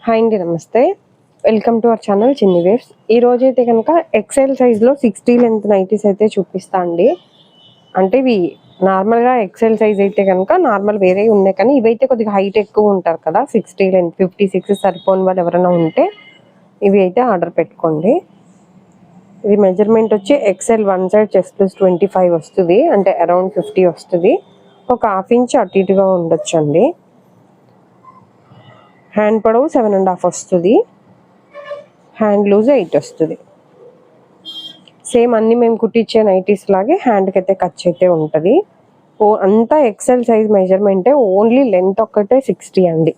Hi అండి, నమస్తే. Welcome to our channel చిన్ని వేవ్స్. ఈ రోజు అయితే కనుక ఎక్సెల్ సైజ్లో 60 లెంత్ నైటీస్ అయితే చూపిస్తా అండి. అంటే ఇవి నార్మల్గా ఎక్సెల్ సైజ్ అయితే కనుక నార్మల్ వేరే ఉన్నాయి, కానీ ఇవైతే కొద్దిగా హైట్ ఎక్కువ ఉంటారు కదా, 60 లెంత్ 56 సరిపోని వాళ్ళు ఎవరైనా ఉంటే ఇవి అయితే ఆర్డర్ పెట్టుకోండి. ఇది మెజర్మెంట్ వచ్చి XL one side chest plus 25 వస్తుంది, అంటే అరౌండ్ 50 వస్తుంది. ఒక ½ ఇంచ్ అటు ఇటుగా ఉండొచ్చు అండి. హ్యాండ్ పొడవు 7.5 వస్తుంది, హ్యాండ్ లూజ్ 8 వస్తుంది. సేమ్ అన్ని మేము కుట్టించే నైటీస్ లాగే హ్యాండ్కి అయితే ఖర్చు అయితే ఉంటుంది. అంతా ఎక్సెల్ సైజ్ మెజర్మెంటే, ఓన్లీ లెంత్ ఒక్కటే 60 అండి.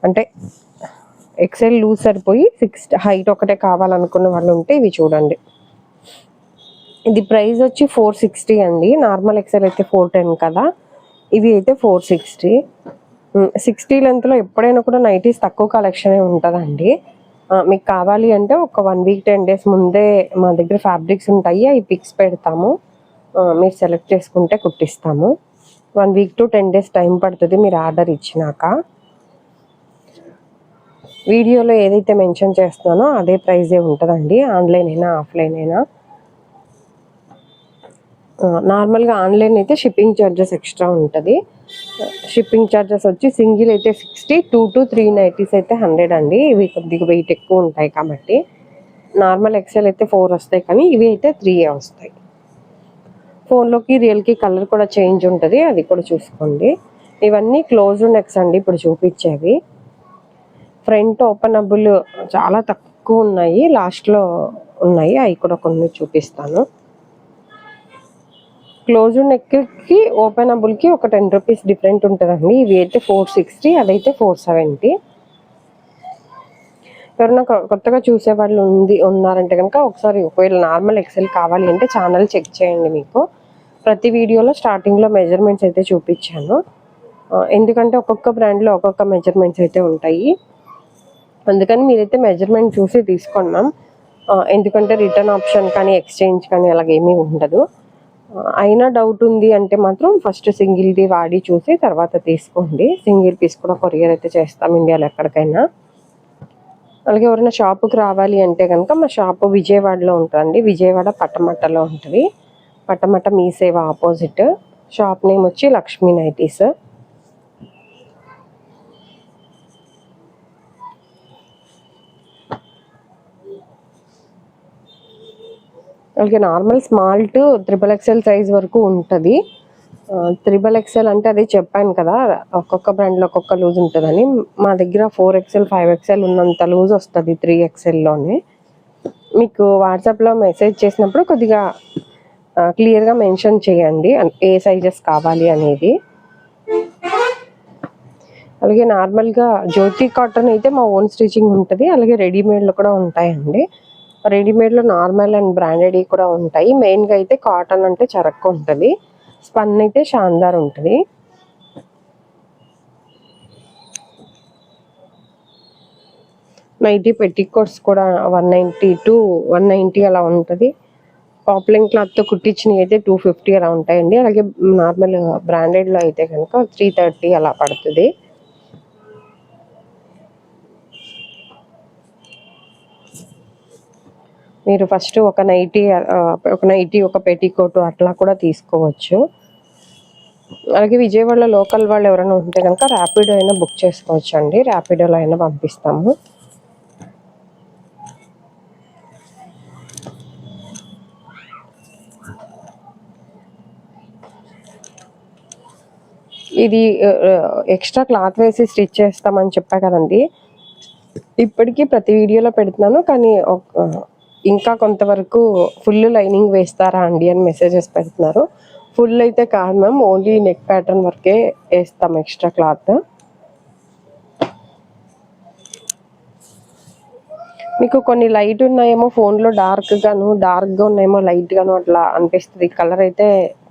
అంటే ఎక్సెల్ లూజ్ సరిపోయి 60 హైట్ ఒకటే కావాలనుకున్న వాళ్ళు ఉంటే ఇవి చూడండి. ఇది ప్రైస్ వచ్చి 460 అండి. నార్మల్ ఎక్సెల్ అయితే 410 కదా, ఇవి అయితే 460. 60 లెంత్లో ఎప్పుడైనా కూడా నైటీస్ తక్కువ కలెక్షనే ఉంటుందండి. మీకు కావాలి అంటే ఒక 1 వీక్ 10 డేస్ ముందే మా దగ్గర ఫ్యాబ్రిక్స్ ఉంటాయి, అవి పిక్స్ పెడతాము, మీరు సెలెక్ట్ చేసుకుంటే కుట్టిస్తాము. 1 వీక్ టు 10 డేస్ టైం పడుతుంది మీరు ఆర్డర్ ఇచ్చినాక. వీడియోలో ఏదైతే మెన్షన్ చేస్తున్నానో అదే ప్రైజే ఉంటుందండి, ఆన్లైన్ అయినా ఆఫ్లైన్ అయినా. నార్మల్గా ఆన్లైన్ అయితే షిప్పింగ్ ఛార్జెస్ ఎక్స్ట్రా ఉంటుంది. షిప్పింగ్ ఛార్జెస్ వచ్చి సింగిల్ అయితే 60, 2 to 3 నైటీస్ అయితే 100 అండి. ఇవి కొద్దిగా వెయిట్ ఎక్కువ ఉంటాయి కాబట్టి. నార్మల్ ఎక్సెల్ అయితే 4 వస్తాయి, కానీ ఇవి అయితే 3 వస్తాయి. ఫోన్లోకి రియల్కి కలర్ కూడా చేంజ్ ఉంటుంది, అది కూడా చూసుకోండి. ఇవన్నీ క్లోజ్ నెక్స్ అండి ఇప్పుడు చూపించేవి. ఫ్రంట్ ఓపెనబుల్ చాలా తక్కువ ఉన్నాయి, లాస్ట్లో ఉన్నాయి, అవి కూడా కొన్ని చూపిస్తాను. క్లోజ్ నెక్కి ఓపెనబుల్కి ఒక 10 రూపీస్ డిఫరెంట్ ఉంటుందండి. ఇవి అయితే 460, అదైతే 470. ఎవరైనా కొత్తగా చూసే వాళ్ళు ఉన్నారంటే కనుక ఒకసారి ఒకవేళ నార్మల్ ఎక్సెల్ కావాలి అంటే ఛానల్ చెక్ చేయండి. మీకు ప్రతి వీడియోలో స్టార్టింగ్లో మెజర్మెంట్స్ అయితే చూపించాను, ఎందుకంటే ఒక్కొక్క బ్రాండ్లో ఒక్కొక్క మెజర్మెంట్స్ అయితే ఉంటాయి. అందుకని మీరైతే మెజర్మెంట్ చూసి తీసుకోండి మ్యామ్. ఎందుకంటే రిటర్న్ ఆప్షన్ కానీ ఎక్స్చేంజ్ కానీ అలాగేమీ ఉండదు. అయినా డౌట్ ఉంది అంటే మాత్రం ఫస్ట్ సింగిల్ది వాడి చూసి తర్వాత తీసుకోండి. సింగిల్ పీస్ కూడా కొరియర్ అయితే చేస్తాం ఇండియాలో ఎక్కడికైనా. అలాగే ఎవరైనా షాపుకి రావాలి అంటే కనుక మా షాపు విజయవాడలో ఉంటుందండి. విజయవాడ పట్టమట్టలో ఉంటుంది. పట్టమట్ట మీ సేవ ఆపోజిట్. షాప్ నేమ్ వచ్చి లక్ష్మీ నైటీస్. అలాగే normal small to XXL size వరకు ఉంటుంది. XXL అంటే అది చెప్పాను కదా, ఒక్కొక్క బ్రాండ్లో ఒక్కొక్క లూజ్ ఉంటుందని. మా దగ్గర 4XL 5XL ఉన్నంత లూజ్ వస్తుంది 3XLలోనే. మీకు వాట్సాప్లో మెసేజ్ చేసినప్పుడు కొద్దిగా క్లియర్గా మెన్షన్ చేయండి ఏ సైజెస్ కావాలి అనేది. అలాగే నార్మల్గా జ్యోతి కాటన్ అయితే మా ఓన్ స్టిచింగ్ ఉంటుంది. అలాగే రెడీమేడ్లో కూడా ఉంటాయండి. రెడీమేడ్లో నార్మల్ అండ్ బ్రాండెడ్ కూడా ఉంటాయి. మెయిన్గా అయితే కాటన్ అంటే చరక్కు ఉంటుంది, స్పన్ అయితే షాందార్ ఉంటుంది. నైటీ పెట్టికోట్స్ కూడా 190 to 190 అలా ఉంటుంది. పాప్లింగ్ క్లాత్తో కుట్టించినవి అయితే 250 అలా ఉంటాయండి. అలాగే నార్మల్ బ్రాండెడ్లో అయితే కనుక 330 అలా పడుతుంది. మీరు ఫస్ట్ ఒక నైటీ ఒక పెట్టికోట్ అట్లా కూడా తీసుకోవచ్చు. అలాగే విజయవాడలో లోకల్ వాళ్ళు ఎవరైనా ఉంటే కనుక ర్యాపిడో అయినా బుక్ చేసుకోవచ్చు అండి, ర్యాపిడోలో అయినా పంపిస్తాము. ఇది ఎక్స్ట్రా క్లాత్ వేసి స్టిచ్ చేస్తామని చెప్పా కదండి, ఇప్పటికీ ప్రతి వీడియోలో పెడుతున్నాను, కానీ ఇంకా కొంతవరకు ఫుల్ లైనింగ్ వేస్తారా అండి అని మెసేజెస్ పెడుతున్నారు. ఫుల్ అయితే కాదు మ్యామ్, ఓన్లీ నెక్ ప్యాటర్న్ వరకే వేస్తాం ఎక్స్ట్రా క్లాత్. మీకు కొన్ని లైట్ ఉన్నాయేమో ఫోన్లో డార్క్గా ఉన్నాయేమో లైట్గాను అట్లా అనిపిస్తుంది. కలర్ అయితే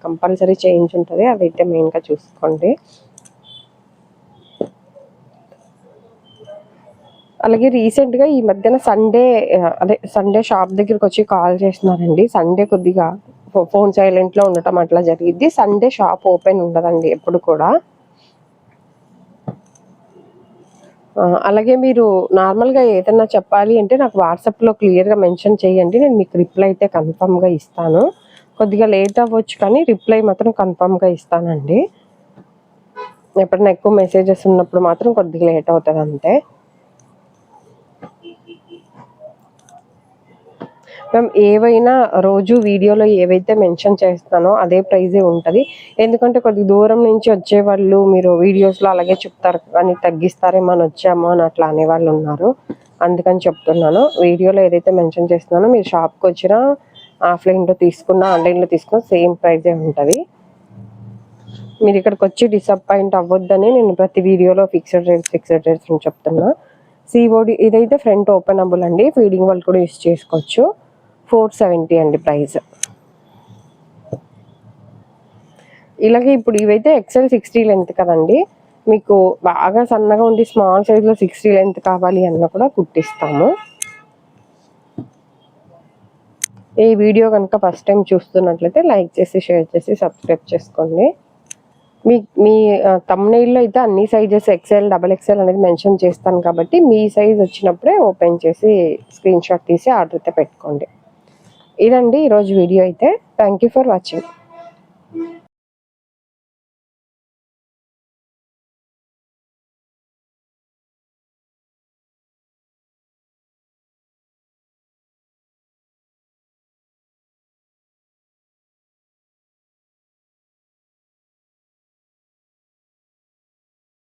కంపల్సరీ చేంజ్ ఉంటుంది, అదైతే మెయిన్గా చూసుకోండి. అలాగే రీసెంట్గా ఈ మధ్యన సండే షాప్ దగ్గరికి వచ్చి కాల్ చేస్తున్నారండి. సండే కొద్దిగా ఫోన్ సైలెంట్లో ఉండటం అట్లా జరిగిద్ది. సండే షాప్ ఓపెన్ ఉండదండి ఎప్పుడు కూడా. అలాగే మీరు నార్మల్గా ఏదైనా చెప్పాలి అంటే నాకు వాట్సాప్లో క్లియర్గా మెన్షన్ చేయండి, నేను మీకు రిప్లై అయితే కన్ఫామ్గా ఇస్తాను. కొద్దిగా లేట్ అవ్వచ్చు కానీ రిప్లై మాత్రం కన్ఫామ్గా ఇస్తానండి. ఎప్పుడైనా ఎక్కువ మెసేజెస్ ఉన్నప్పుడు మాత్రం కొద్దిగా లేట్ అవుతుంది అంతే. మ్యామ్ ఏవైనా రోజు వీడియోలో ఏవైతే మెన్షన్ చేస్తానో అదే ప్రైజే ఉంటుంది. ఎందుకంటే కొద్ది దూరం నుంచి వచ్చేవాళ్ళు మీరు వీడియోస్లో అలాగే చెప్తారు కానీ తగ్గిస్తారేమో అని వచ్చామో అని అట్లా అనేవాళ్ళు ఉన్నారు. అందుకని చెప్తున్నాను. వీడియోలో ఏదైతే మెన్షన్ చేస్తున్నానో మీరు షాప్కి వచ్చినా, ఆఫ్లైన్లో తీసుకున్నా, ఆన్లైన్లో తీసుకున్నా సేమ్ ప్రైజే ఉంటుంది. మీరు ఇక్కడికి వచ్చి డిసప్పాయింట్ అవ్వద్దని నేను ప్రతి వీడియోలో ఫిక్స్డ్ రేట్స్ అని చెప్తున్నా. సిఓడి ఇదైతే ఫ్రంట్ ఓపెనబుల్ అండి, ఫీడింగ్ వాళ్ళు కూడా యూస్ చేసుకోవచ్చు. 470 అండి ప్రైస్. ఇలాగే ఇప్పుడు ఇవైతే ఎక్సెల్ 60 లెంత్ కదండి, మీకు బాగా సన్నగా ఉండి స్మాల్ సైజ్లో 60 లెంత్ కావాలి అన్న కూడా కుట్టిస్తాము. ఈ వీడియో కనుక ఫస్ట్ టైం చూస్తున్నట్లయితే లైక్ చేసి, షేర్ చేసి, సబ్స్క్రైబ్ చేసుకోండి. మీ థంబ్నెయిల్లో అయితే అన్ని సైజెస్ ఎక్సెల్, XXL అనేది మెన్షన్ చేస్తాను కాబట్టి మీ సైజ్ వచ్చినప్పుడే ఓపెన్ చేసి స్క్రీన్ షాట్ తీసి ఆర్డర్ అయితే పెట్టుకోండి. ఇదండి ఈరోజు వీడియో అయితే. Thank you for watching.